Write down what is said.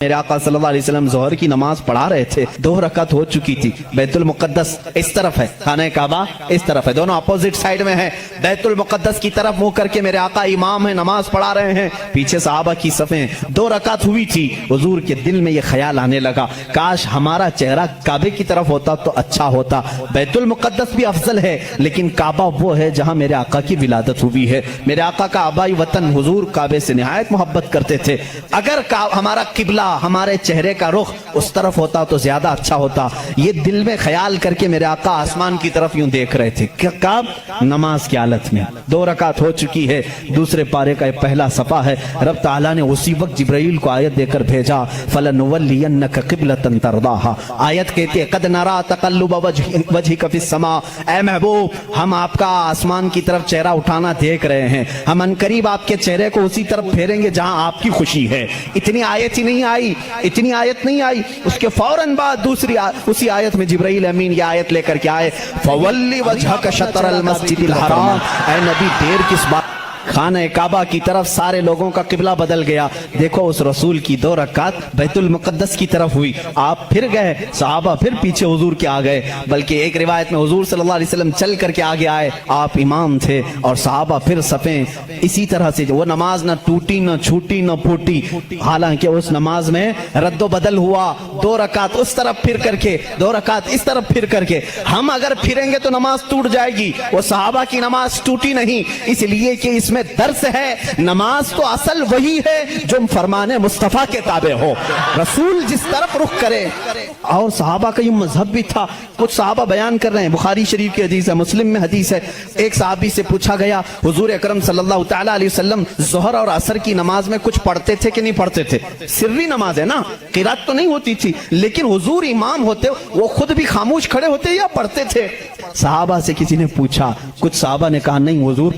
میرے آقا صلی اللہ علیہ وسلم ظہر کی نماز پڑھا رہے تھے، 2 رکعت ہو چکی تھی، بیت المقدس اس طرف ہے، خانہ کعبہ اس طرف ہے، دونوں اپوزٹ سائیڈ میں ہیں، بیت المقدس کی طرف منہ کر کے میرے آقا امام ہیں، نماز پڑھا رہے ہیں، پیچھے صحابہ کی صفیں، 2 رکعت ہوئی تھی، حضور کے دل میں یہ خیال آنے لگا کاش ہمارا چہرہ کعبے کی طرف ہوتا تو اچھا ہوتا، بیت المقدس بھی افضل ہے لیکن کعبہ وہ ہے جہاں میرے آقا کی ولادت ہوئی ہے، میرے آقا کا آبائی وطن حضور کعبے سے نہایت محبت کرتے تھے، اگر ہمارا قبلہ ہمارے چہرے کا رخ اس طرف ہوتا تو زیادہ اچھا ہوتا، یہ دل میں خیال کر کے میرے آقا آسمان کی طرف یوں دیکھ رہے تھے، کب نماز کی حالت میں، 2 رکعت ہو چکی ہے، دوسرے پارے کا پہلا صفحہ ہے، رب تعالیٰ نے اسی وقت جبرائیل کو آیت دے کر بھیجا فَلَنُوَلِّيَنَّكَ قِبْلَةً تَرْضَاهَا، آیت کہتے ہیں قَدْ نَرَا تَقَلُّبَ وَجْهِكَ فِي السَّمَاءِ، اے محبوب ہم آپ کا آسمان کی طرف چہرہ اٹھانا دیکھ رہے ہیں، ہم انقریب آپ کے چہرے کو اسی طرف پھیریں گے جہاں آپ کی خوشی ہے، اتنی آیت ہی نہیں آئی، اتنی آیت نہیں آئی، اس کے فوراً بعد دوسری اسی آیت میں جبرائیل امین یہ آیت لے کر کے آئے فَوَلِّ وَجْهَكَ شَطْرَ الْمَسْجِدِ الْحَرَامِ، اے نبی دیر کس بات، خانہ کعبہ کی طرف سارے لوگوں کا قبلہ بدل گیا، دیکھو اس رسول کی 2 رکعت بیت المقدس کی طرف ہوئی، آپ پھر گئے، صحابہ پھر پیچھے حضور کے آ گئے، بلکہ ایک روایت میں حضور صلی اللہ علیہ وسلم چل کر کے آگے آئے، آپ امام تھے اور صحابہ پھر صفیں، اسی طرح سے وہ نماز نہ ٹوٹی نہ چھوٹی نہ پھوٹی، حالانکہ اس نماز میں رد و بدل ہوا، 2 رکعت اس طرف پھر کر کے 2 رکعت اس طرف پھر کر کے، ہم اگر پھریں گے تو نماز ٹوٹ جائے گی، وہ صحابہ کی نماز ٹوٹی نہیں، اس لیے کہ اس میں درس ہے، نماز تو اصل وہی ہے جو فرمان مصطفیٰ کے تابع ہو، رسول جس طرف رخ کرے، اور صحابہ کا یہ مذہب بھی تھا، کچھ صحابہ بیان کر رہے ہیں، بخاری شریف کی حدیث ہے، مسلم میں حدیث ہے، ایک صحابی سے پوچھا گیا حضور اکرم صلی اللہ تعالیٰ علیہ وسلم ظہر اور عصر کی نماز میں کچھ پڑھتے تھے کہ نہیں پڑھتے تھے، سری نماز ہے نا، قرات تو نہیں ہوتی تھی، لیکن حضور امام ہوتے وہ خود بھی خاموش کھڑے ہوتے یا پڑھتے تھے، صحابہ سے کسی نے پوچھا، کچھ صحابہ نے کہا نہیں حضور